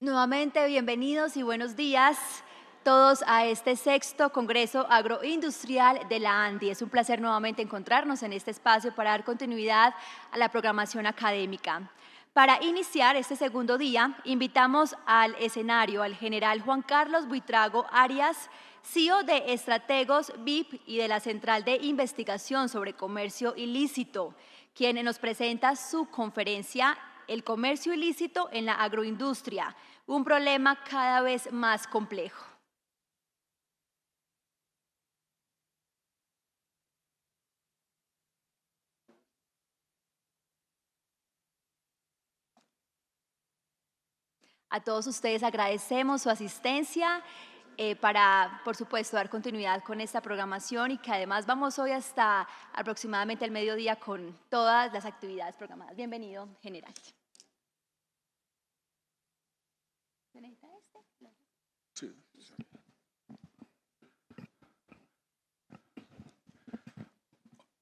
Nuevamente, bienvenidos y buenos días todos a este sexto Congreso Agroindustrial de la ANDI. Es un placer nuevamente encontrarnos en este espacio para dar continuidad a la programación académica. Para iniciar este segundo día, invitamos al escenario al general Juan Carlos Buitrago Arias, CEO de Estrategos VIP y de la Central de Investigación sobre Comercio Ilícito, quien nos presenta su conferencia El comercio ilícito en la agroindustria, un problema cada vez más complejo. A todos ustedes agradecemos su asistencia para, por supuesto, dar continuidad con esta programación y que además vamos hoy hasta aproximadamente el mediodía con todas las actividades programadas. Bienvenido, general.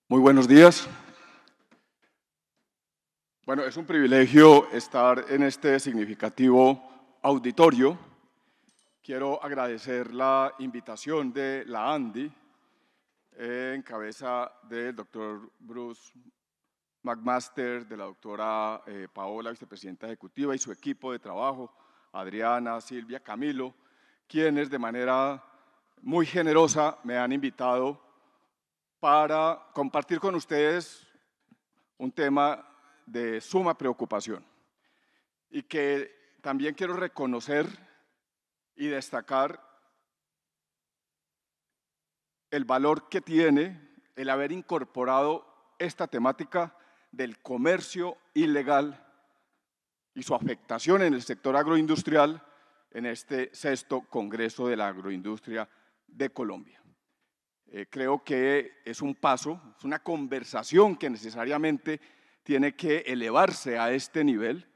Muy buenos días. Bueno, es un privilegio estar en este significativo auditorio. Quiero agradecer la invitación de la ANDI en cabeza del doctor Bruce McMaster, de la doctora Paola, vicepresidenta ejecutiva, y su equipo de trabajo, Adriana, Silvia, Camilo, quienes de manera muy generosa me han invitado para compartir con ustedes un tema de suma preocupación y que también quiero reconocer y destacar el valor que tiene el haber incorporado esta temática del comercio ilegal y su afectación en el sector agroindustrial en este sexto Congreso de la Agroindustria de Colombia. Creo que es un paso, es una conversación que necesariamente tiene que elevarse a este nivel,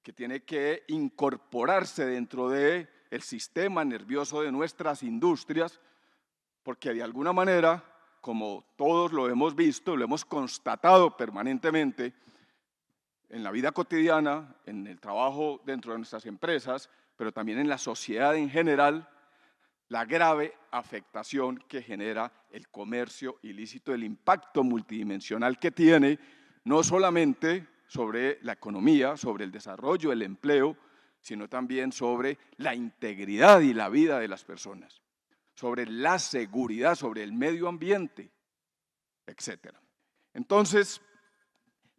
que tiene que incorporarse dentro del sistema nervioso de nuestras industrias, porque de alguna manera, como todos lo hemos visto, lo hemos constatado permanentemente en la vida cotidiana, en el trabajo dentro de nuestras empresas, pero también en la sociedad en general, la grave afectación que genera el comercio ilícito, el impacto multidimensional que tiene, no solamente sobre la economía, sobre el desarrollo, el empleo, sino también sobre la integridad y la vida de las personas, sobre la seguridad, sobre el medio ambiente, etc. Entonces,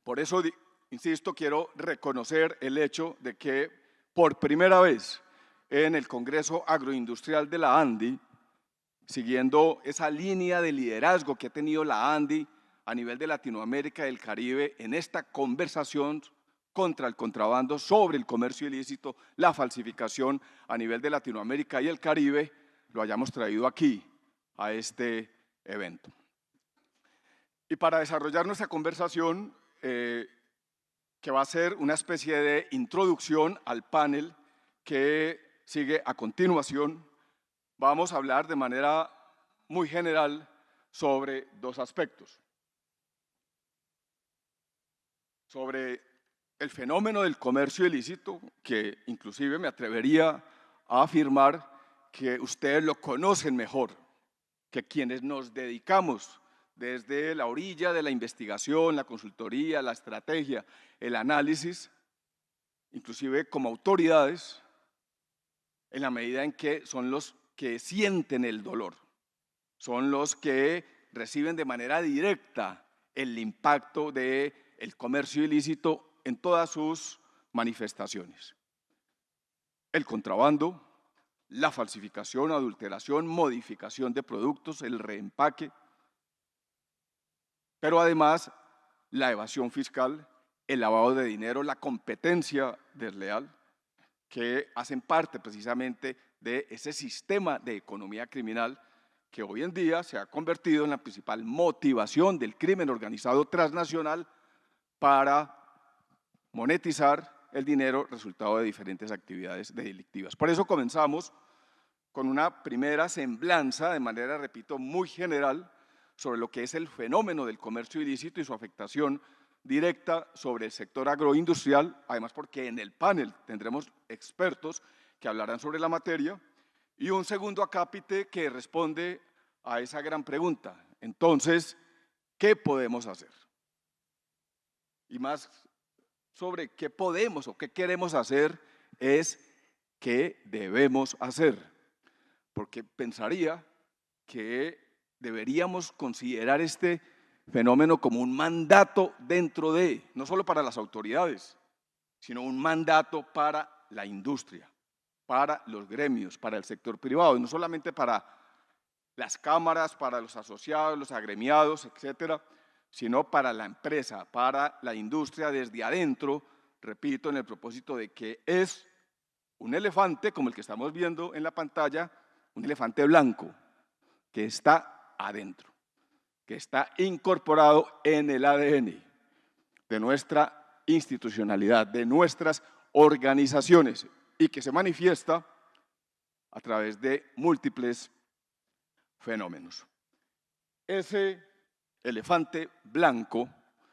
por eso, insisto, quiero reconocer el hecho de que por primera vez en el Congreso Agroindustrial de la ANDI, siguiendo esa línea de liderazgo que ha tenido la ANDI a nivel de Latinoamérica y el Caribe en esta conversación contra el contrabando, sobre el comercio ilícito, la falsificación a nivel de Latinoamérica y el Caribe, lo hayamos traído aquí a este evento. Y para desarrollar nuestra conversación, que va a ser una especie de introducción al panel que sigue a continuación, vamos a hablar de manera muy general sobre dos aspectos. Sobre el fenómeno del comercio ilícito, que inclusive me atrevería a afirmar que ustedes lo conocen mejor que quienes nos dedicamos desde la orilla de la investigación, la consultoría, la estrategia, el análisis, inclusive como autoridades, en la medida en que son los que sienten el dolor, son los que reciben de manera directa el impacto del comercio ilícito en todas sus manifestaciones. El contrabando, la falsificación, adulteración, modificación de productos, el reempaque, pero además la evasión fiscal, el lavado de dinero, la competencia desleal, que hacen parte precisamente de ese sistema de economía criminal que hoy en día se ha convertido en la principal motivación del crimen organizado transnacional para monetizar el dinero resultado de diferentes actividades delictivas. Por eso comenzamos con una primera semblanza, de manera, repito, muy general, sobre lo que es el fenómeno del comercio ilícito y su afectación directa sobre el sector agroindustrial, además porque en el panel tendremos expertos que hablarán sobre la materia, y un segundo acápite que responde a esa gran pregunta. Entonces, ¿qué podemos hacer? Y más sobre qué podemos o qué queremos hacer es qué debemos hacer, porque pensaría que deberíamos considerar este fenómeno como un mandato dentro de, no solo para las autoridades, sino un mandato para la industria, para los gremios, para el sector privado, y no solamente para las cámaras, para los asociados, los agremiados, etcétera, sino para la empresa, para la industria desde adentro, repito, en el propósito de que es un elefante, como el que estamos viendo en la pantalla, un elefante blanco, que está adentro, que está incorporado en el ADN de nuestra institucionalidad, de nuestras organizaciones, y que se manifiesta a través de múltiples fenómenos. Ese elefante blanco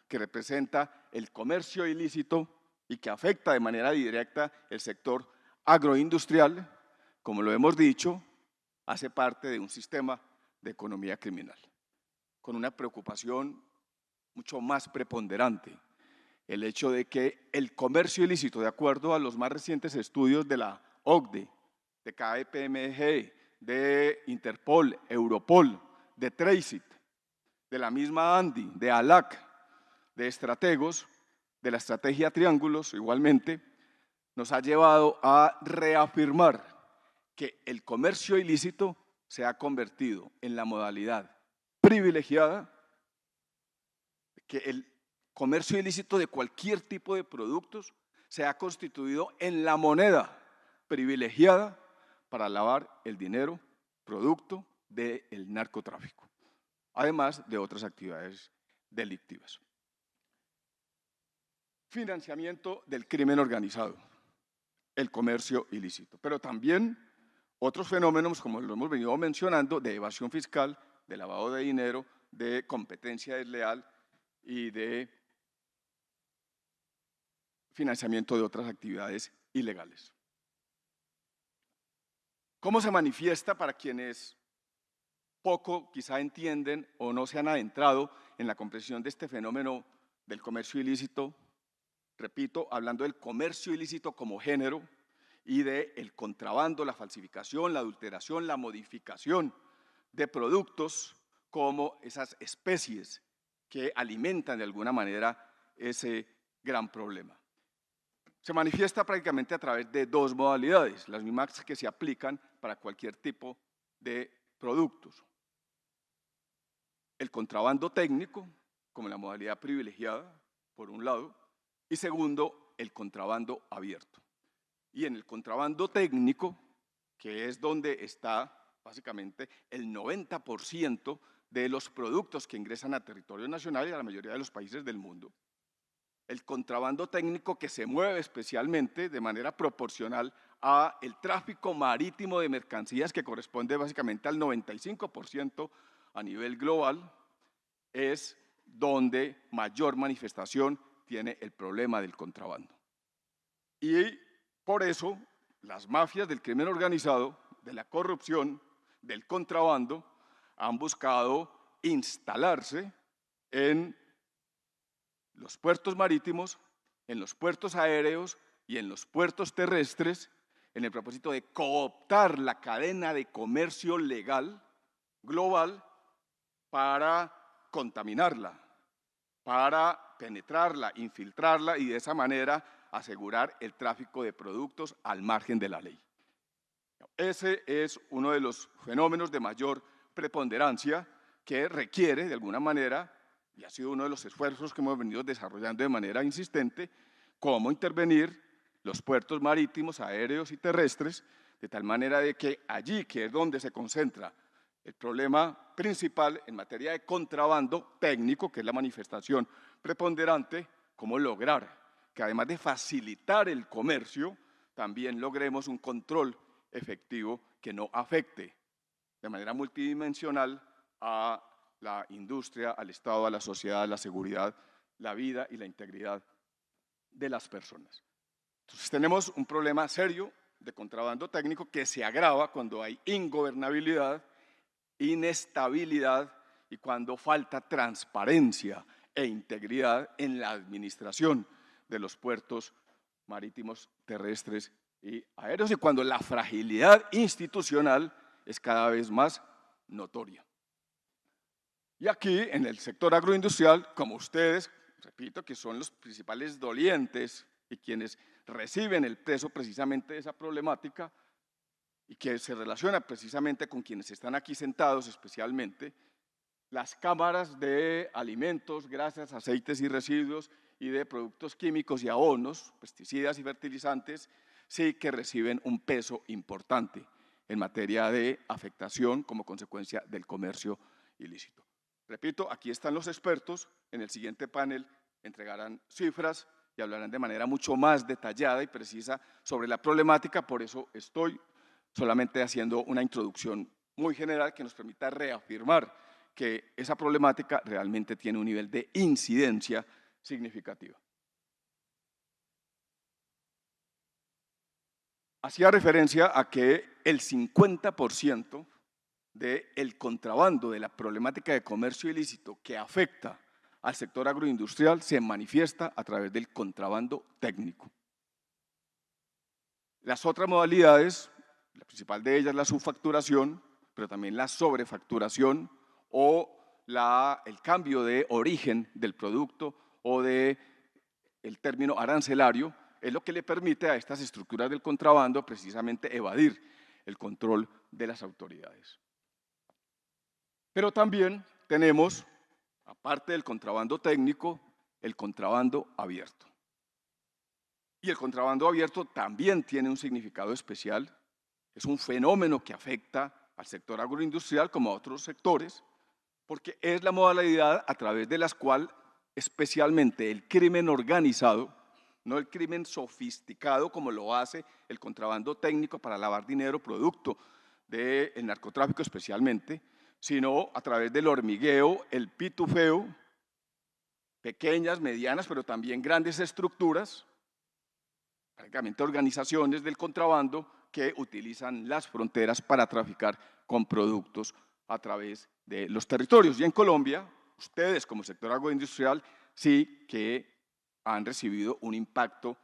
que representa el comercio ilícito y que afecta de manera directa el sector agroindustrial, como lo hemos dicho, hace parte de un sistema de economía criminal, con una preocupación mucho más preponderante, el hecho de que el comercio ilícito, de acuerdo a los más recientes estudios de la OCDE, de KPMG, de Interpol, Europol, de Tracit, de la misma ANDI, de ALAC, de Estrategos, de la estrategia Triángulos, igualmente, nos ha llevado a reafirmar que el comercio ilícito se ha convertido en la modalidad privilegiada, que el comercio ilícito de cualquier tipo de productos se ha constituido en la moneda privilegiada para lavar el dinero producto del narcotráfico, además de otras actividades delictivas. Financiamiento del crimen organizado, el comercio ilícito, pero también otros fenómenos, como lo hemos venido mencionando, de evasión fiscal, de lavado de dinero, de competencia desleal y de financiamiento de otras actividades ilegales. ¿Cómo se manifiesta para quienes poco quizá entienden o no se han adentrado en la comprensión de este fenómeno del comercio ilícito? Repito, hablando del comercio ilícito como género y del contrabando, la falsificación, la adulteración, la modificación de productos como esas especies que alimentan de alguna manera ese gran problema. Se manifiesta prácticamente a través de dos modalidades, las mismas que se aplican para cualquier tipo de productos. El contrabando técnico, como la modalidad privilegiada, por un lado, y segundo, el contrabando abierto. Y en el contrabando técnico, que es donde está básicamente el 90% de los productos que ingresan a territorio nacional y a la mayoría de los países del mundo, el contrabando técnico que se mueve especialmente de manera proporcional a el tráfico marítimo de mercancías, que corresponde básicamente al 95% a nivel global, es donde mayor manifestación tiene el problema del contrabando. Y por eso las mafias del crimen organizado, de la corrupción, del contrabando, han buscado instalarse en los puertos marítimos, en los puertos aéreos y en los puertos terrestres, en el propósito de cooptar la cadena de comercio legal global para contaminarla, para penetrarla, infiltrarla y de esa manera asegurar el tráfico de productos al margen de la ley. Ese es uno de los fenómenos de mayor preponderancia que requiere, de alguna manera, y ha sido uno de los esfuerzos que hemos venido desarrollando de manera insistente, cómo intervenir los puertos marítimos, aéreos y terrestres, de tal manera de que allí, que es donde se concentra el problema principal en materia de contrabando técnico, que es la manifestación preponderante, cómo lograr que además de facilitar el comercio, también logremos un control efectivo que no afecte de manera multidimensional a la industria, al Estado, a la sociedad, a la seguridad la vida y la integridad de las personas. Entonces tenemos un problema serio de contrabando técnico que se agrava cuando hay ingobernabilidad, inestabilidad y cuando falta transparencia e integridad en la administración de los puertos marítimos, terrestres y aéreos, y cuando la fragilidad institucional es cada vez más notoria. Y aquí, en el sector agroindustrial, como ustedes, repito, que son los principales dolientes y quienes reciben el peso precisamente de esa problemática y que se relaciona precisamente con quienes están aquí sentados especialmente, las cámaras de alimentos, grasas, aceites y residuos y de productos químicos y abonos, pesticidas y fertilizantes, sí que reciben un peso importante en materia de afectación como consecuencia del comercio ilícito. Repito, aquí están los expertos, en el siguiente panel entregarán cifras y hablarán de manera mucho más detallada y precisa sobre la problemática, por eso estoy solamente haciendo una introducción muy general que nos permita reafirmar que esa problemática realmente tiene un nivel de incidencia significativa. Hacía referencia a que el 50% del contrabando, de la problemática de comercio ilícito que afecta al sector agroindustrial se manifiesta a través del contrabando técnico. Las otras modalidades, la principal de ellas es la subfacturación, pero también la sobrefacturación o el cambio de origen del producto o del término arancelario, es lo que le permite a estas estructuras del contrabando precisamente evadir el control de las autoridades. Pero también tenemos, aparte del contrabando técnico, el contrabando abierto. Y el contrabando abierto también tiene un significado especial, es un fenómeno que afecta al sector agroindustrial como a otros sectores, porque es la modalidad a través de la cual especialmente el crimen organizado, no el crimen sofisticado como lo hace el contrabando técnico para lavar dinero producto del narcotráfico especialmente, sino a través del hormigueo, el pitufeo, pequeñas, medianas, pero también grandes estructuras, prácticamente organizaciones del contrabando que utilizan las fronteras para traficar con productos a través de los territorios. Y en Colombia, ustedes como sector agroindustrial sí que han recibido un impacto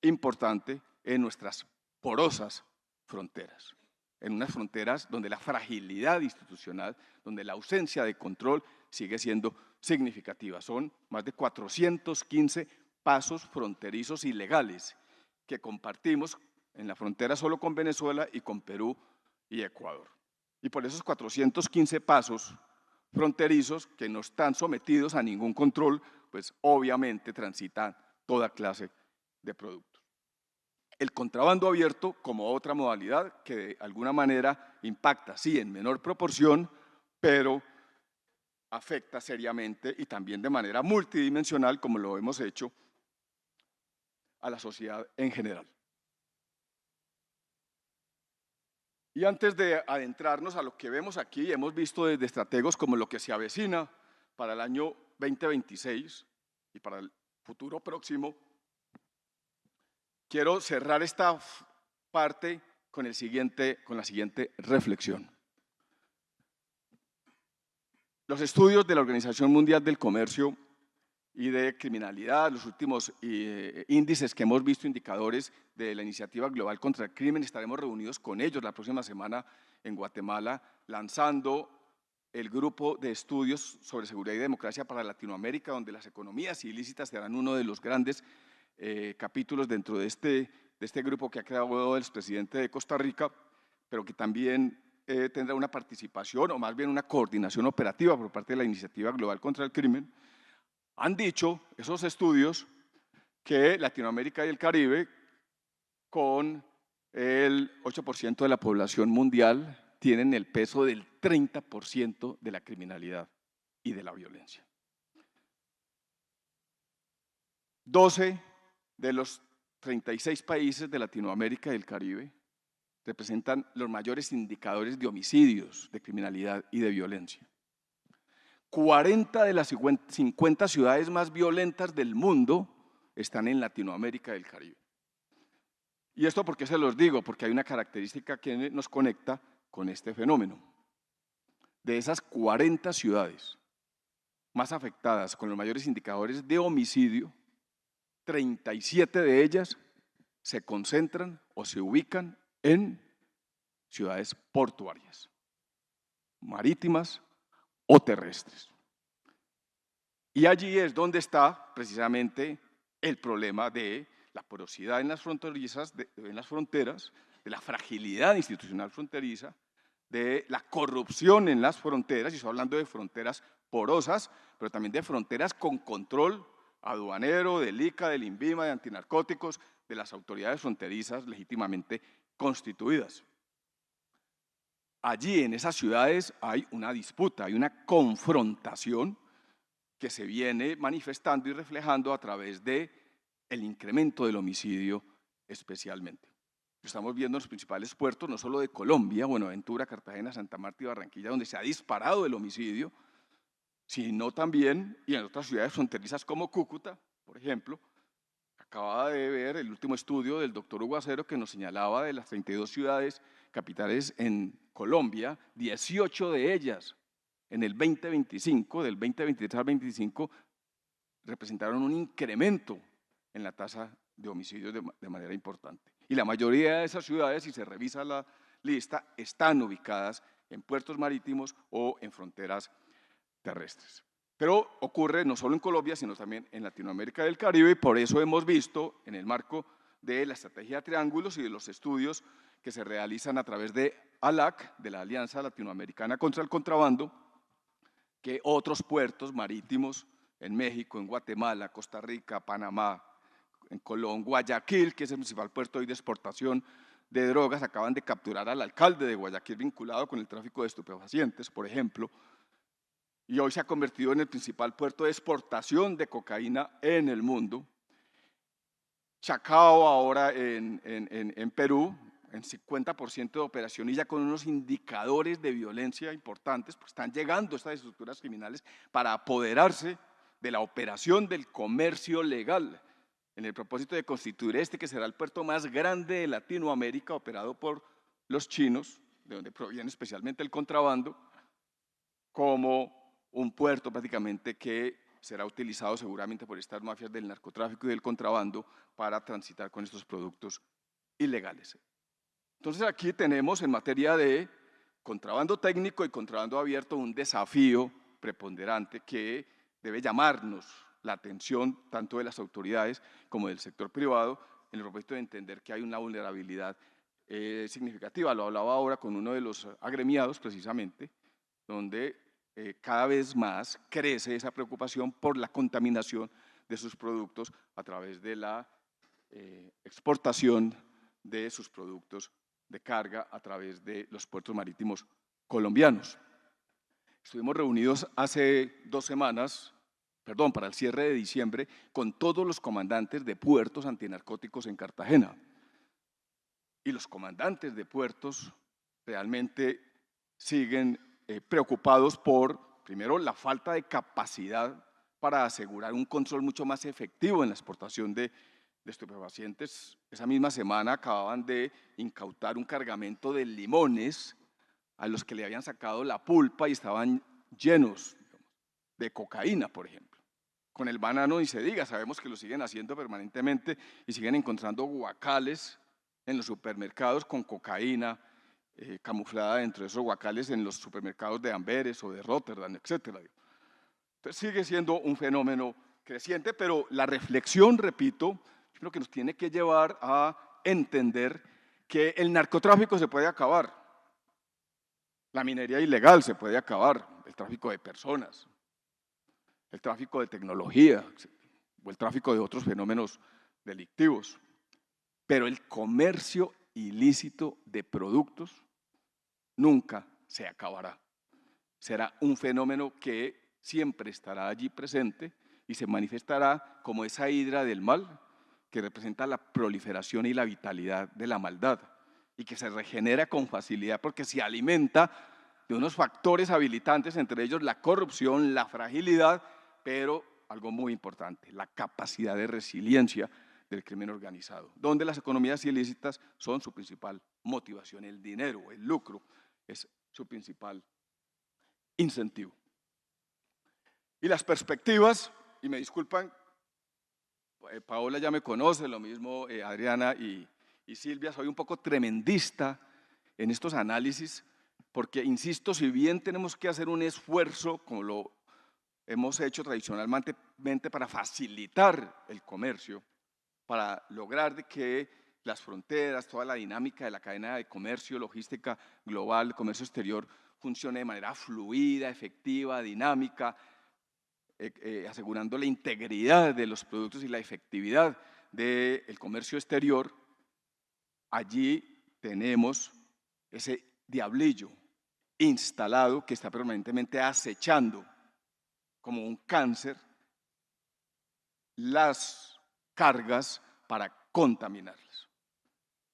importante en nuestras porosas fronteras, en unas fronteras donde la fragilidad institucional, donde la ausencia de control sigue siendo significativa. Son más de 415 pasos fronterizos ilegales que compartimos en la frontera solo con Venezuela y con Perú y Ecuador. Y por esos 415 pasos fronterizos que no están sometidos a ningún control, pues obviamente transitan toda clase de productos. El contrabando abierto como otra modalidad que de alguna manera impacta, sí, en menor proporción, pero afecta seriamente y también de manera multidimensional, como lo hemos hecho, a la sociedad en general. Y antes de adentrarnos a lo que vemos aquí, hemos visto desde estrategos como lo que se avecina para el año 2026 y para el futuro próximo, quiero cerrar esta parte con la siguiente reflexión. Los estudios de la Organización Mundial del Comercio y de criminalidad, los últimos índices que hemos visto, indicadores de la Iniciativa Global contra el Crimen, estaremos reunidos con ellos la próxima semana en Guatemala, lanzando el grupo de estudios sobre seguridad y democracia para Latinoamérica, donde las economías ilícitas serán uno de los grandes capítulos dentro de este grupo que ha creado el expresidente de Costa Rica, pero que también tendrá una participación o más bien una coordinación operativa por parte de la Iniciativa Global contra el Crimen. Han dicho esos estudios que Latinoamérica y el Caribe, con el 8% de la población mundial, tienen el peso del 30% de la criminalidad y de la violencia. 12 de los 36 países de Latinoamérica y el Caribe representan los mayores indicadores de homicidios, de criminalidad y de violencia. 40 de las 50 ciudades más violentas del mundo están en Latinoamérica y el Caribe. ¿Y esto por qué se los digo? Porque hay una característica que nos conecta con este fenómeno. De esas 40 ciudades más afectadas con los mayores indicadores de homicidio, 37 de ellas se concentran o se ubican en ciudades portuarias, marítimas o terrestres. Y allí es donde está precisamente el problema de la porosidad en las fronteras, de la fragilidad institucional fronteriza, de la corrupción en las fronteras, y estoy hablando de fronteras porosas, pero también de fronteras con control aduanero, del ICA, del INVIMA, de antinarcóticos, de las autoridades fronterizas legítimamente constituidas. Allí en esas ciudades hay una disputa, hay una confrontación que se viene manifestando y reflejando a través del incremento del homicidio especialmente. Estamos viendo en los principales puertos, no solo de Colombia, Buenaventura, Cartagena, Santa Marta y Barranquilla, donde se ha disparado el homicidio, sino también y en otras ciudades fronterizas como Cúcuta, por ejemplo. Acababa de ver el último estudio del doctor Hugo Acero que nos señalaba de las 32 ciudades capitales en Colombia, 18 de ellas en el 2025, del 2023 al 2025, representaron un incremento en la tasa de homicidios de manera importante. Y la mayoría de esas ciudades, si se revisa la lista, están ubicadas en puertos marítimos o en fronteras terrestres. Pero ocurre no solo en Colombia, sino también en Latinoamérica y el Caribe, y por eso hemos visto, en el marco de la estrategia de triángulos y de los estudios que se realizan a través de ALAC, de la Alianza Latinoamericana contra el Contrabando, que otros puertos marítimos en México, en Guatemala, Costa Rica, Panamá, en Colón, Guayaquil, que es el principal puerto hoy de exportación de drogas, acaban de capturar al alcalde de Guayaquil vinculado con el tráfico de estupefacientes, por ejemplo, y hoy se ha convertido en el principal puerto de exportación de cocaína en el mundo. Chacao ahora en Perú, en 50% de operación y ya con unos indicadores de violencia importantes, pues están llegando estas estructuras criminales para apoderarse de la operación del comercio legal, en el propósito de constituir este que será el puerto más grande de Latinoamérica, operado por los chinos, de donde proviene especialmente el contrabando, como un puerto prácticamente que será utilizado seguramente por estas mafias del narcotráfico y del contrabando para transitar con estos productos ilegales. Entonces aquí tenemos en materia de contrabando técnico y contrabando abierto un desafío preponderante que debe llamarnos la atención tanto de las autoridades como del sector privado en el propósito de entender que hay una vulnerabilidad significativa. Lo hablaba ahora con uno de los agremiados precisamente, donde cada vez más crece esa preocupación por la contaminación de sus productos a través de la exportación de sus productos de carga a través de los puertos marítimos colombianos. Estuvimos reunidos hace 2 semanas, para el cierre de diciembre, con todos los comandantes de puertos antinarcóticos en Cartagena. Y los comandantes de puertos realmente siguen preocupados por, primero, la falta de capacidad para asegurar un control mucho más efectivo en la exportación de estupefacientes. Esa misma semana acababan de incautar un cargamento de limones a los que le habían sacado la pulpa y estaban llenos de cocaína, por ejemplo. Con el banano ni se diga, sabemos que lo siguen haciendo permanentemente y siguen encontrando guacales en los supermercados con cocaína camuflada dentro de esos guacales en los supermercados de Amberes o de Rotterdam, etc. Entonces sigue siendo un fenómeno creciente, pero la reflexión, repito, yo creo que nos tiene que llevar a entender que el narcotráfico se puede acabar, la minería ilegal se puede acabar, el tráfico de personas, el tráfico de tecnología o el tráfico de otros fenómenos delictivos, pero el comercio ilícito de productos nunca se acabará. Será un fenómeno que siempre estará allí presente y se manifestará como esa hidra del mal que representa la proliferación y la vitalidad de la maldad y que se regenera con facilidad porque se alimenta de unos factores habilitantes, entre ellos la corrupción, la fragilidad, pero algo muy importante, la capacidad de resiliencia del crimen organizado, donde las economías ilícitas son su principal motivación, el dinero, el lucro es su principal incentivo. Y las perspectivas, y me disculpan, Paola ya me conoce, lo mismo Adriana y Silvia, soy un poco tremendista en estos análisis, porque insisto, si bien tenemos que hacer un esfuerzo, como lo hemos hecho tradicionalmente para facilitar el comercio, para lograr de que las fronteras, toda la dinámica de la cadena de comercio, logística global, comercio exterior, funcione de manera fluida, efectiva, dinámica, asegurando la integridad de los productos y la efectividad del comercio exterior. Allí tenemos ese diablillo instalado que está permanentemente acechando como un cáncer las cargas para contaminarlas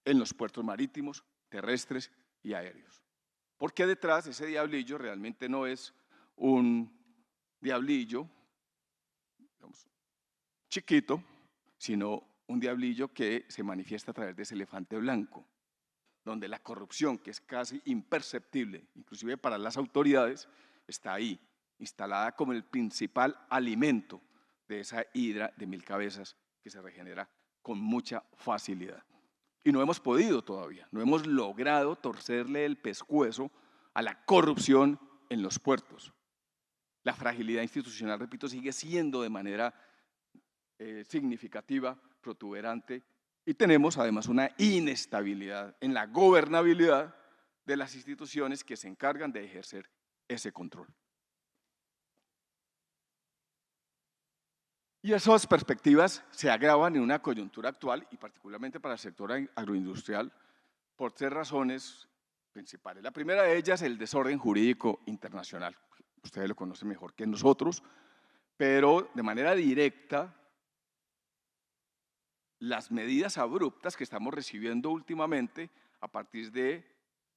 en los puertos marítimos, terrestres y aéreos. Porque detrás ese diablillo realmente no es un diablillo, digamos, chiquito, sino un diablillo que se manifiesta a través de ese elefante blanco, donde la corrupción, que es casi imperceptible, inclusive para las autoridades, está ahí, instalada como el principal alimento de esa hidra de 1000 cabezas que se regenera con mucha facilidad. Y no hemos podido todavía, no hemos logrado torcerle el pescuezo a la corrupción en los puertos. La fragilidad institucional, repito, sigue siendo de manera significativa, protuberante, y tenemos además una inestabilidad en la gobernabilidad de las instituciones que se encargan de ejercer ese control. Y esas perspectivas se agravan en una coyuntura actual y particularmente para el sector agroindustrial por 3 razones principales. La primera de ellas, el desorden jurídico internacional. Ustedes lo conocen mejor que nosotros, pero de manera directa, las medidas abruptas que estamos recibiendo últimamente a partir de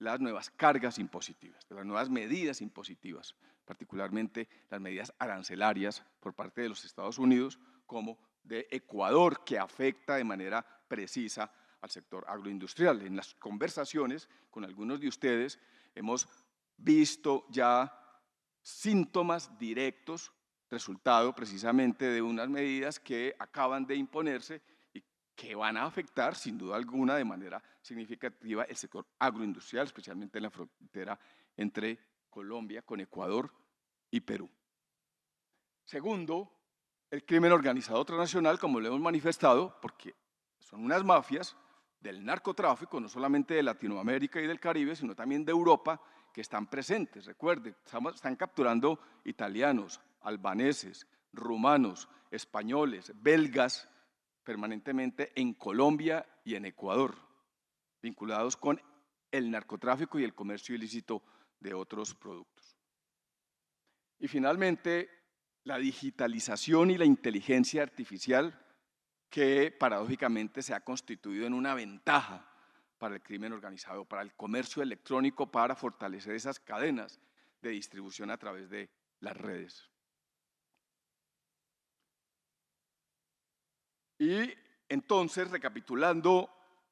las nuevas cargas impositivas, de las nuevas medidas impositivas, particularmente las medidas arancelarias por parte de los Estados Unidos como de Ecuador, que afecta de manera precisa al sector agroindustrial. En las conversaciones con algunos de ustedes hemos visto ya síntomas directos, resultado precisamente de unas medidas que acaban de imponerse y que van a afectar sin duda alguna de manera significativa el sector agroindustrial, especialmente en la frontera entre Colombia con Ecuador y Perú. Segundo, el crimen organizado transnacional, como lo hemos manifestado, porque son unas mafias del narcotráfico, no solamente de Latinoamérica y del Caribe, sino también de Europa, que están presentes. Recuerden, están capturando italianos, albaneses, rumanos, españoles, belgas, permanentemente en Colombia y en Ecuador, vinculados con el narcotráfico y el comercio ilícito de otros productos. Y finalmente, la digitalización y la inteligencia artificial, que paradójicamente se ha constituido en una ventaja para el crimen organizado, para el comercio electrónico, para fortalecer esas cadenas de distribución a través de las redes. Y entonces, recapitulando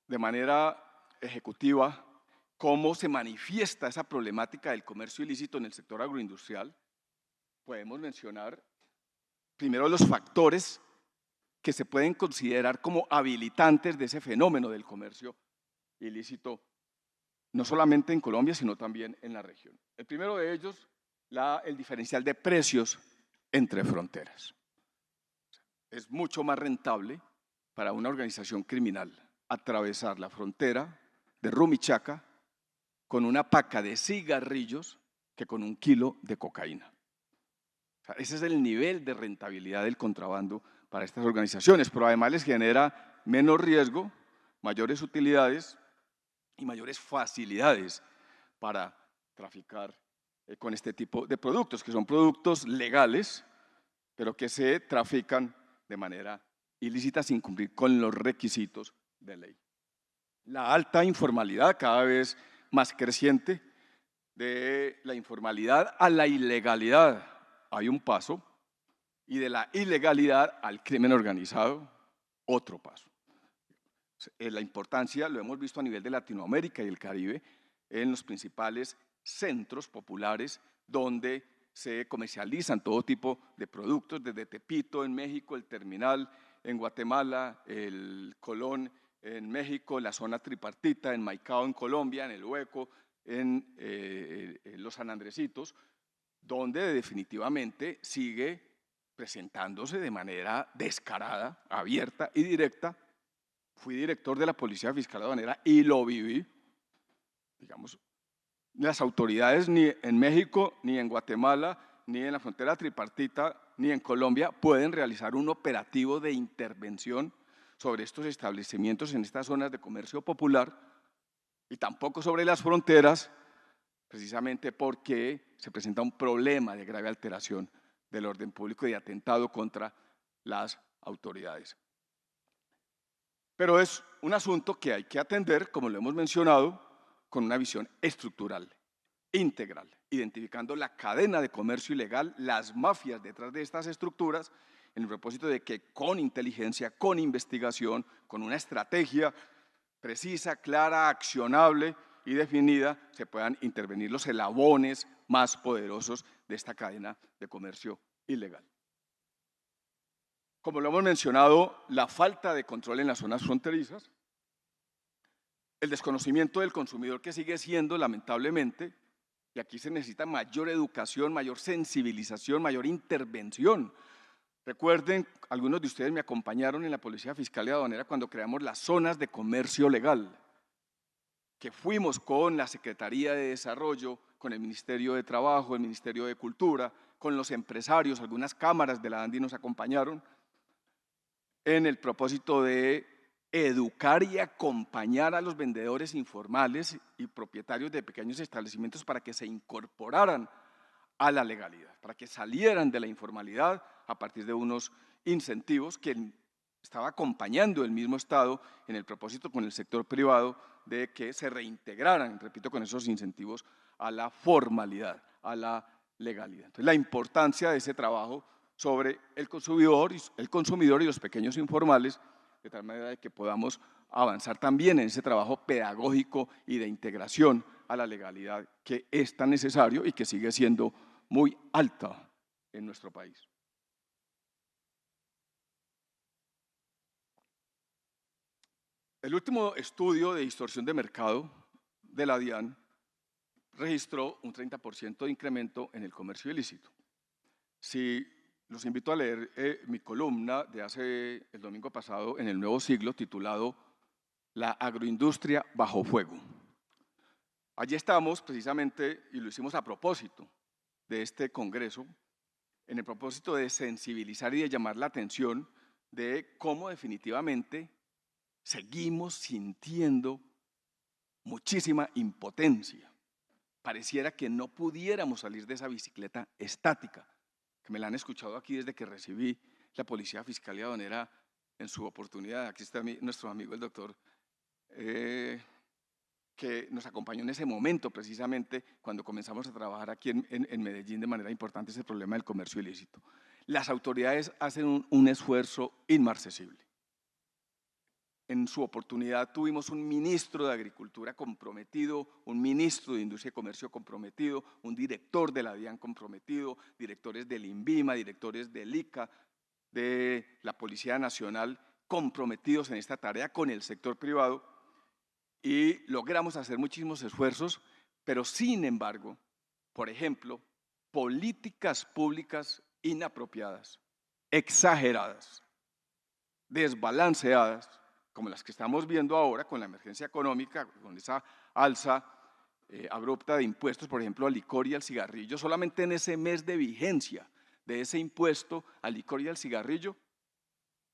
de manera ejecutiva cómo se manifiesta esa problemática del comercio ilícito en el sector agroindustrial, podemos mencionar primero los factores que se pueden considerar como habilitantes de ese fenómeno del comercio ilícito, no solamente en Colombia, sino también en la región. El primero de ellos, el diferencial de precios entre fronteras. Es mucho más rentable para una organización criminal atravesar la frontera de Rumichaca con una paca de cigarrillos que con 1 kilo de cocaína. O sea, ese es el nivel de rentabilidad del contrabando para estas organizaciones, pero además les genera menos riesgo, mayores utilidades y mayores facilidades para traficar con este tipo de productos, que son productos legales, pero que se trafican de manera ilícita sin cumplir con los requisitos de ley. La alta informalidad, cada vez más creciente, de la informalidad a la ilegalidad hay un paso, y de la ilegalidad al crimen organizado, otro paso. La importancia lo hemos visto a nivel de Latinoamérica y el Caribe, en los principales centros populares donde se comercializan todo tipo de productos, desde Tepito en México, el terminal en Guatemala, el Colón en México, la zona tripartita, en Maicao en Colombia, en el Hueco, en los San Andresitos, donde definitivamente sigue presentándose de manera descarada, abierta y directa. Fui director de la Policía Fiscal Aduanera y lo viví. Digamos, las autoridades ni en México, ni en Guatemala, ni en la frontera tripartita, ni en Colombia pueden realizar un operativo de intervención sobre estos establecimientos en estas zonas de comercio popular y tampoco sobre las fronteras, precisamente porque se presenta un problema de grave alteración del orden público y de atentado contra las autoridades. Pero es un asunto que hay que atender, como lo hemos mencionado, con una visión estructural, integral, identificando la cadena de comercio ilegal, las mafias detrás de estas estructuras, en el propósito de que con inteligencia, con investigación, con una estrategia precisa, clara, accionable y definida, se puedan intervenir los eslabones más poderosos de esta cadena de comercio ilegal. Como lo hemos mencionado, la falta de control en las zonas fronterizas, el desconocimiento del consumidor que sigue siendo, lamentablemente, y aquí se necesita mayor educación, mayor sensibilización, mayor intervención. Recuerden, algunos de ustedes me acompañaron en la Policía Fiscal y Aduanera cuando creamos las zonas de comercio legal, que fuimos con la Secretaría de Desarrollo, con el Ministerio de Trabajo, el Ministerio de Cultura, con los empresarios, algunas cámaras de la ANDI nos acompañaron, en el propósito de educar y acompañar a los vendedores informales y propietarios de pequeños establecimientos para que se incorporaran a la legalidad, para que salieran de la informalidad a partir de unos incentivos que estaba acompañando el mismo Estado en el propósito con el sector privado de que se reintegraran, repito, con esos incentivos a la formalidad, a la legalidad. Entonces, la importancia de ese trabajo sobre el consumidor y los pequeños informales, de tal manera de que podamos avanzar también en ese trabajo pedagógico y de integración a la legalidad que es tan necesario y que sigue siendo muy alta en nuestro país. El último estudio de distorsión de mercado de la DIAN registró un 30% de incremento en el comercio ilícito. Si los invito a leer mi columna de hace el domingo pasado en El Nuevo Siglo, titulado La agroindustria bajo fuego. Allí estamos precisamente, y lo hicimos a propósito de este congreso, en el propósito de sensibilizar y de llamar la atención de cómo definitivamente seguimos sintiendo muchísima impotencia. Pareciera que no pudiéramos salir de esa bicicleta estática, que me la han escuchado aquí desde que recibí la Policía Fiscal y Aduanera en su oportunidad. Aquí está nuestro amigo el doctor, que nos acompañó en ese momento precisamente cuando comenzamos a trabajar aquí en Medellín de manera importante ese problema del comercio ilícito. Las autoridades hacen un esfuerzo inmarcesible. En su oportunidad tuvimos un ministro de Agricultura comprometido, un ministro de Industria y Comercio comprometido, un director de la DIAN comprometido, directores del INVIMA, directores del ICA, de la Policía Nacional comprometidos en esta tarea con el sector privado y logramos hacer muchísimos esfuerzos, pero sin embargo, por ejemplo, políticas públicas inapropiadas, exageradas, desbalanceadas, como las que estamos viendo ahora con la emergencia económica, con esa alza abrupta de impuestos, por ejemplo, al licor y al cigarrillo, solamente en ese mes de vigencia de ese impuesto al licor y al cigarrillo,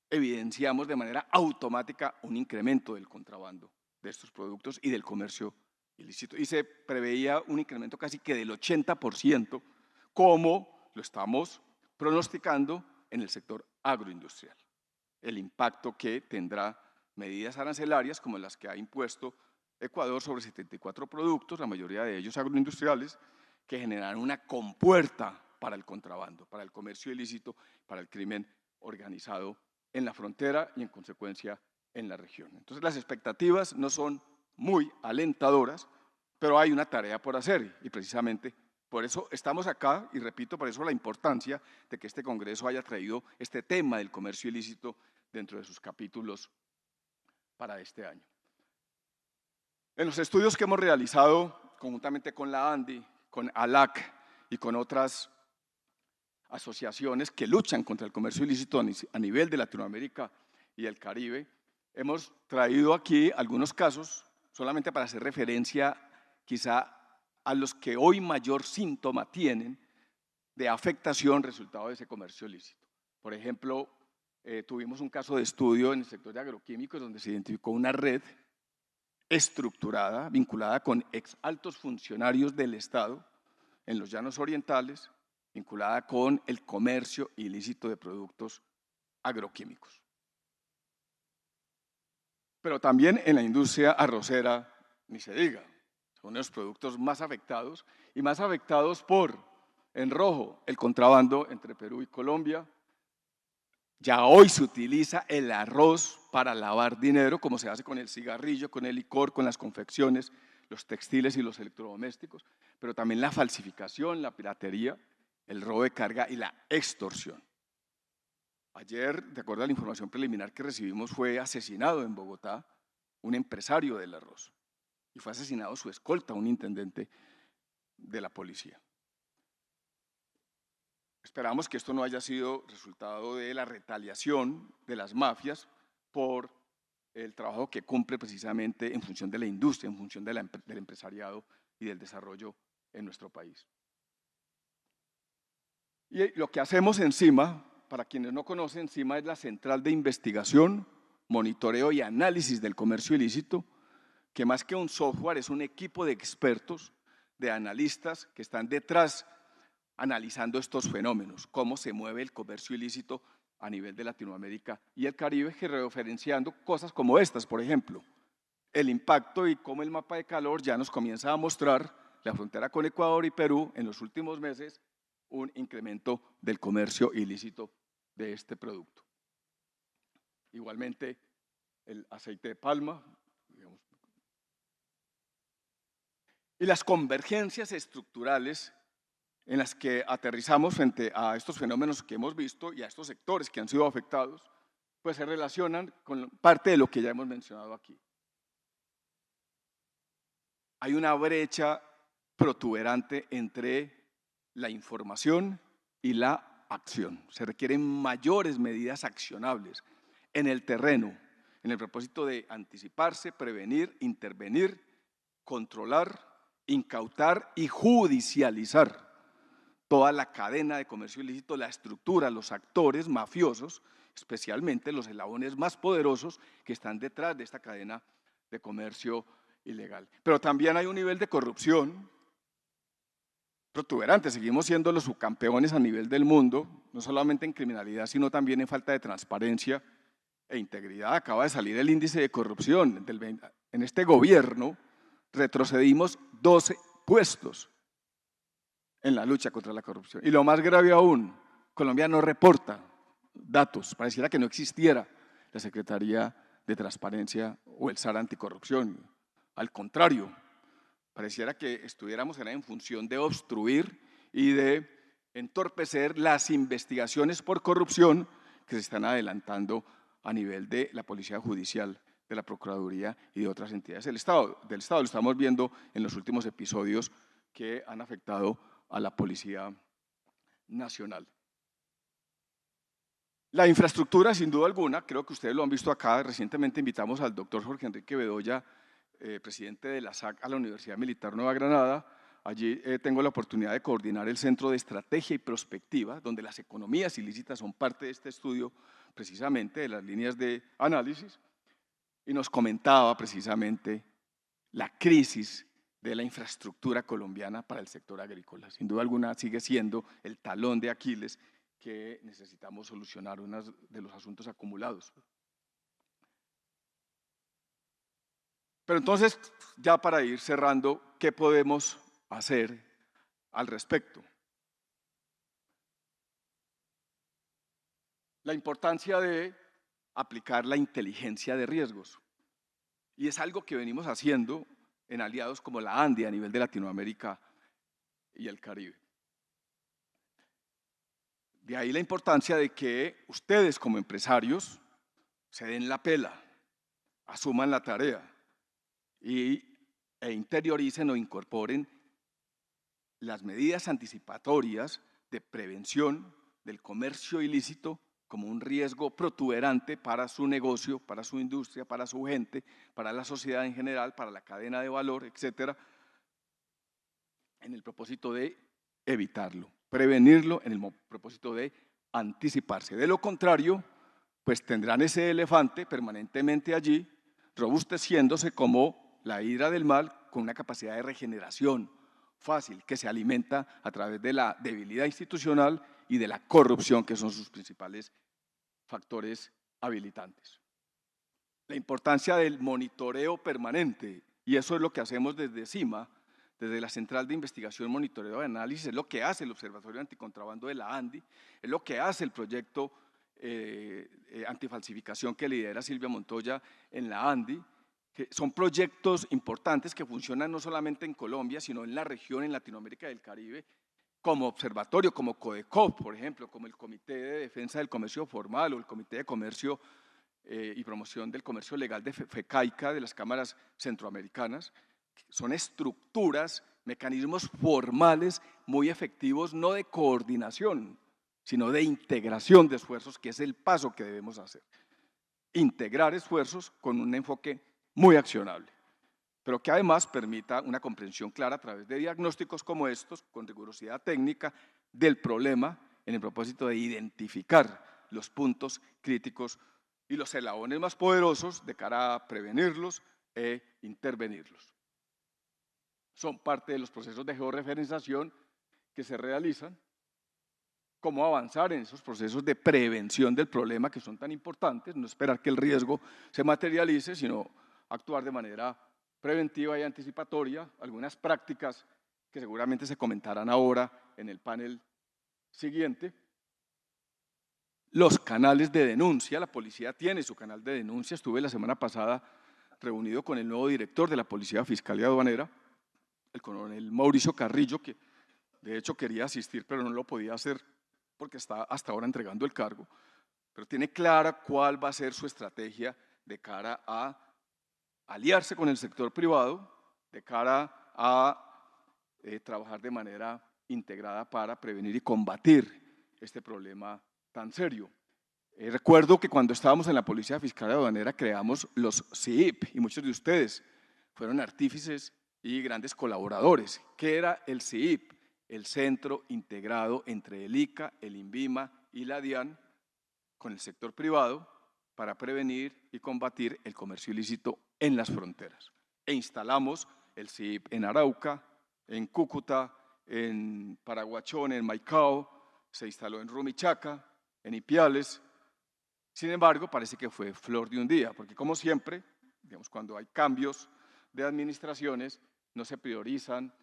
evidenciamos de manera automática un incremento del contrabando de estos productos y del comercio ilícito. Y se preveía un incremento casi que del 80%, como lo estamos pronosticando en el sector agroindustrial. El impacto que tendrá medidas arancelarias como las que ha impuesto Ecuador sobre 74 productos, la mayoría de ellos agroindustriales, que generan una compuerta para el contrabando, para el comercio ilícito, para el crimen organizado en la frontera y en consecuencia en la región. Entonces las expectativas no son muy alentadoras, pero hay una tarea por hacer y precisamente por eso estamos acá y repito, por eso la importancia de que este Congreso haya traído este tema del comercio ilícito dentro de sus capítulos para este año. En los estudios que hemos realizado conjuntamente con la ANDI, con ALAC y con otras asociaciones que luchan contra el comercio ilícito a nivel de Latinoamérica y el Caribe, hemos traído aquí algunos casos solamente para hacer referencia quizá a los que hoy mayor síntoma tienen de afectación resultado de ese comercio ilícito. Por ejemplo, tuvimos un caso de estudio en el sector de agroquímicos donde se identificó una red estructurada, vinculada con exaltos funcionarios del Estado en los llanos orientales, vinculada con el comercio ilícito de productos agroquímicos. Pero también en la industria arrocera, ni se diga, son los productos más afectados y más afectados por, en rojo, el contrabando entre Perú y Colombia. Ya hoy se utiliza el arroz para lavar dinero, como se hace con el cigarrillo, con el licor, con las confecciones, los textiles y los electrodomésticos, pero también la falsificación, la piratería, el robo de carga y la extorsión. Ayer, de acuerdo a la información preliminar que recibimos, fue asesinado en Bogotá un empresario del arroz y fue asesinado su escolta, un intendente de la policía. Esperamos que esto no haya sido resultado de la retaliación de las mafias por el trabajo que cumple precisamente en función de la industria, en función del empresariado y del desarrollo en nuestro país. Y lo que hacemos en CIMA, para quienes no conocen, CIMA es la Central de Investigación, Monitoreo y Análisis del Comercio Ilícito, que más que un software es un equipo de expertos, de analistas que están detrás analizando estos fenómenos, cómo se mueve el comercio ilícito a nivel de Latinoamérica y el Caribe, referenciando cosas como estas, por ejemplo, el impacto y cómo el mapa de calor ya nos comienza a mostrar la frontera con Ecuador y Perú en los últimos meses un incremento del comercio ilícito de este producto. Igualmente, el aceite de palma, digamos, y las convergencias estructurales en las que aterrizamos frente a estos fenómenos que hemos visto y a estos sectores que han sido afectados, pues se relacionan con parte de lo que ya hemos mencionado aquí. Hay una brecha protuberante entre la información y la acción. Se requieren mayores medidas accionables en el terreno, en el propósito de anticiparse, prevenir, intervenir, controlar, incautar y judicializar toda la cadena de comercio ilícito, la estructura, los actores mafiosos, especialmente los eslabones más poderosos que están detrás de esta cadena de comercio ilegal. Pero también hay un nivel de corrupción protuberante, seguimos siendo los subcampeones a nivel del mundo, no solamente en criminalidad, sino también en falta de transparencia e integridad. Acaba de salir el índice de corrupción. En este gobierno retrocedimos 12 puestos en la lucha contra la corrupción. Y lo más grave aún, Colombia no reporta datos, pareciera que no existiera la Secretaría de Transparencia o el SAR Anticorrupción. Al contrario, pareciera que estuviéramos en función de obstruir y de entorpecer las investigaciones por corrupción que se están adelantando a nivel de la Policía Judicial, de la Procuraduría y de otras entidades del Estado. Lo estamos viendo en los últimos episodios que han afectado a la Policía Nacional. La infraestructura, sin duda alguna, creo que ustedes lo han visto acá, recientemente invitamos al doctor Jorge Enrique Bedoya, presidente de la SAC a la Universidad Militar Nueva Granada. Allí tengo la oportunidad de coordinar el Centro de Estrategia y Prospectiva, donde las economías ilícitas son parte de este estudio, precisamente de las líneas de análisis, y nos comentaba precisamente la crisis de la infraestructura colombiana para el sector agrícola. Sin duda alguna sigue siendo el talón de Aquiles que necesitamos solucionar, uno de los asuntos acumulados. Pero entonces, ya para ir cerrando, ¿qué podemos hacer al respecto? La importancia de aplicar la inteligencia de riesgos. Y es algo que venimos haciendo en aliados como la ANDI a nivel de Latinoamérica y el Caribe. De ahí la importancia de que ustedes como empresarios se den la pela, asuman la tarea e interioricen o incorporen las medidas anticipatorias de prevención del comercio ilícito como un riesgo protuberante para su negocio, para su industria, para su gente, para la sociedad en general, para la cadena de valor, etcétera, en el propósito de evitarlo, prevenirlo en el propósito de anticiparse. De lo contrario, pues tendrán ese elefante permanentemente allí, robusteciéndose como la hidra del mal, con una capacidad de regeneración fácil que se alimenta a través de la debilidad institucional y de la corrupción, que son sus principales factores habilitantes. La importancia del monitoreo permanente, y eso es lo que hacemos desde CIMA, desde la Central de Investigación, Monitoreo y Análisis, es lo que hace el Observatorio Anticontrabando de la ANDI, es lo que hace el proyecto antifalsificación que lidera Silvia Montoya en la ANDI, que son proyectos importantes que funcionan no solamente en Colombia, sino en la región, en Latinoamérica y el Caribe, como observatorio, como CODECOP, por ejemplo, como el Comité de Defensa del Comercio Formal o el Comité de Comercio y Promoción del Comercio Legal de FECAICA, de las cámaras centroamericanas. Son estructuras, mecanismos formales muy efectivos, no de coordinación, sino de integración de esfuerzos, que es el paso que debemos hacer. Integrar esfuerzos con un enfoque muy accionable, pero que además permita una comprensión clara a través de diagnósticos como estos, con rigurosidad técnica, del problema en el propósito de identificar los puntos críticos y los eslabones más poderosos de cara a prevenirlos e intervenirlos. Son parte de los procesos de georreferenciación que se realizan, cómo avanzar en esos procesos de prevención del problema que son tan importantes, no esperar que el riesgo se materialice, sino actuar de manera preventiva y anticipatoria, algunas prácticas que seguramente se comentarán ahora en el panel siguiente. Los canales de denuncia, la policía tiene su canal de denuncia, estuve la semana pasada reunido con el nuevo director de la Policía Fiscal y Aduanera, el coronel Mauricio Carrillo, que de hecho quería asistir pero no lo podía hacer porque está hasta ahora entregando el cargo, pero tiene clara cuál va a ser su estrategia de cara a aliarse con el sector privado, de cara a trabajar de manera integrada para prevenir y combatir este problema tan serio. Recuerdo que cuando estábamos en la Policía Fiscal y Aduanera creamos los CIIP y muchos de ustedes fueron artífices y grandes colaboradores. ¿Qué era el CIIP? El Centro Integrado entre el ICA, el INVIMA y la DIAN con el sector privado para prevenir y combatir el comercio ilícito en las fronteras. E instalamos el CIIP en Arauca, en Cúcuta, en Paraguachón, en Maicao, se instaló en Rumichaca, en Ipiales. Sin embargo, parece que fue flor de un día, porque como siempre, digamos, cuando hay cambios de administraciones, no se priorizan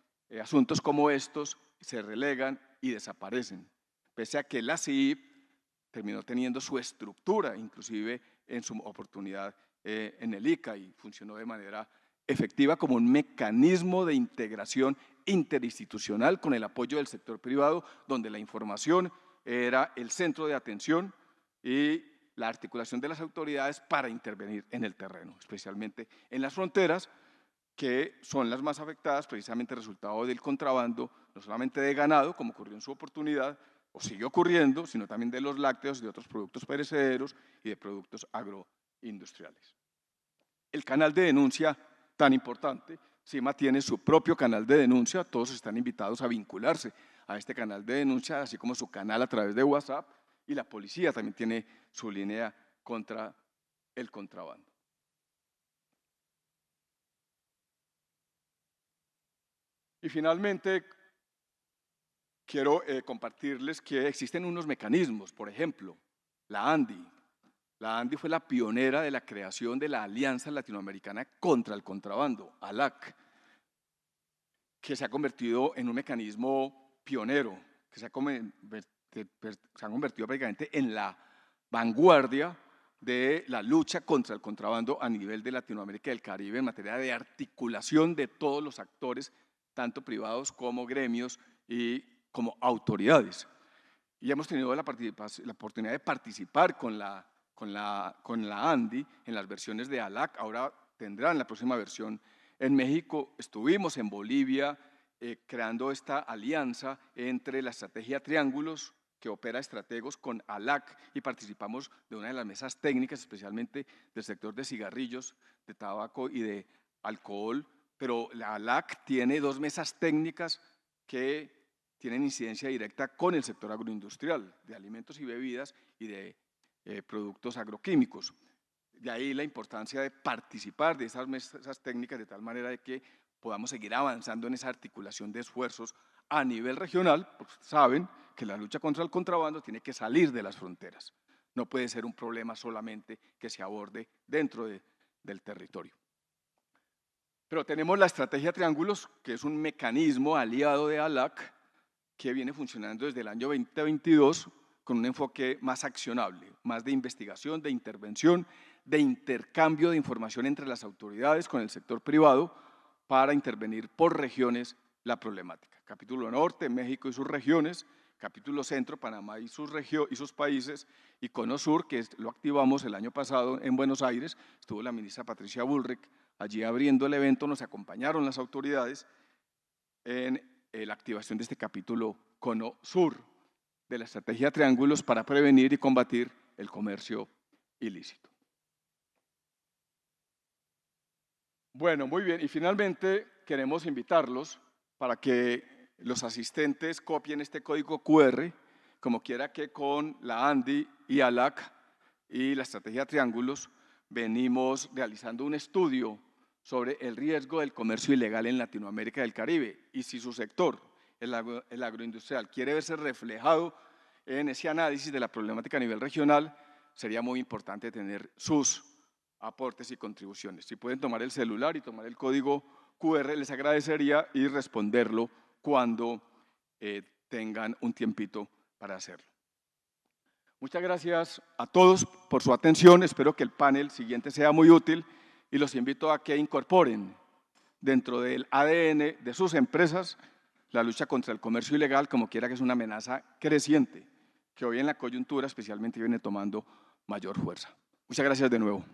asuntos como estos, se relegan y desaparecen, pese a que la CIIP terminó teniendo su estructura, inclusive en su oportunidad en el ICA, y funcionó de manera efectiva como un mecanismo de integración interinstitucional con el apoyo del sector privado, donde la información era el centro de atención y la articulación de las autoridades para intervenir en el terreno, especialmente en las fronteras, que son las más afectadas precisamente resultado del contrabando, no solamente de ganado, como ocurrió en su oportunidad, o sigue ocurriendo, sino también de los lácteos, de otros productos perecederos y de productos agroindustriales. El canal de denuncia tan importante, CIMA tiene su propio canal de denuncia, todos están invitados a vincularse a este canal de denuncia, así como su canal a través de WhatsApp, y la policía también tiene su línea contra el contrabando. Y finalmente, quiero compartirles que existen unos mecanismos, por ejemplo, la ANDI, La ANDI fue la pionera de la creación de la Alianza Latinoamericana contra el Contrabando, ALAC, que se ha convertido en un mecanismo pionero, que se ha convertido prácticamente en la vanguardia de la lucha contra el contrabando a nivel de Latinoamérica y el Caribe en materia de articulación de todos los actores, tanto privados como gremios y como autoridades. Y hemos tenido la oportunidad de participar con la ANDI en las versiones de ALAC. Ahora tendrán la próxima versión en México. Estuvimos en Bolivia creando esta alianza entre la estrategia Triángulos, que opera estrategos, con ALAC, y participamos de una de las mesas técnicas, especialmente del sector de cigarrillos, de tabaco y de alcohol. Pero la ALAC tiene 2 mesas técnicas que tienen incidencia directa con el sector agroindustrial, de alimentos y bebidas y de productos agroquímicos. De ahí la importancia de participar de esas mesas técnicas de tal manera de que podamos seguir avanzando en esa articulación de esfuerzos a nivel regional, porque saben que la lucha contra el contrabando tiene que salir de las fronteras. No puede ser un problema solamente que se aborde dentro del territorio. Pero tenemos la estrategia Triángulos, que es un mecanismo aliado de ALAC que viene funcionando desde el año 2022 con un enfoque más accionable, más de investigación, de intervención, de intercambio de información entre las autoridades con el sector privado para intervenir por regiones la problemática. Capítulo Norte, México y sus regiones; Capítulo Centro, Panamá y sus países; y Cono Sur, que lo activamos el año pasado en Buenos Aires. Estuvo la ministra Patricia Bullrich allí abriendo el evento, nos acompañaron las autoridades en la activación de este capítulo Cono Sur de la estrategia Triángulos para prevenir y combatir el comercio ilícito. Bueno, muy bien, y finalmente queremos invitarlos para que los asistentes copien este código QR, como quiera que con la ANDI y ALAC y la estrategia Triángulos venimos realizando un estudio sobre el riesgo del comercio ilegal en Latinoamérica y el Caribe, y si su sector, el agroindustrial, quiere verse reflejado en ese análisis de la problemática a nivel regional, sería muy importante tener sus aportes y contribuciones. Si pueden tomar el celular y tomar el código QR, les agradecería, y responderlo cuando tengan un tiempito para hacerlo. Muchas gracias a todos por su atención. Espero que el panel siguiente sea muy útil y los invito a que incorporen dentro del ADN de sus empresas la lucha contra el comercio ilegal, como quiera que es una amenaza creciente, que hoy en la coyuntura especialmente viene tomando mayor fuerza. Muchas gracias de nuevo.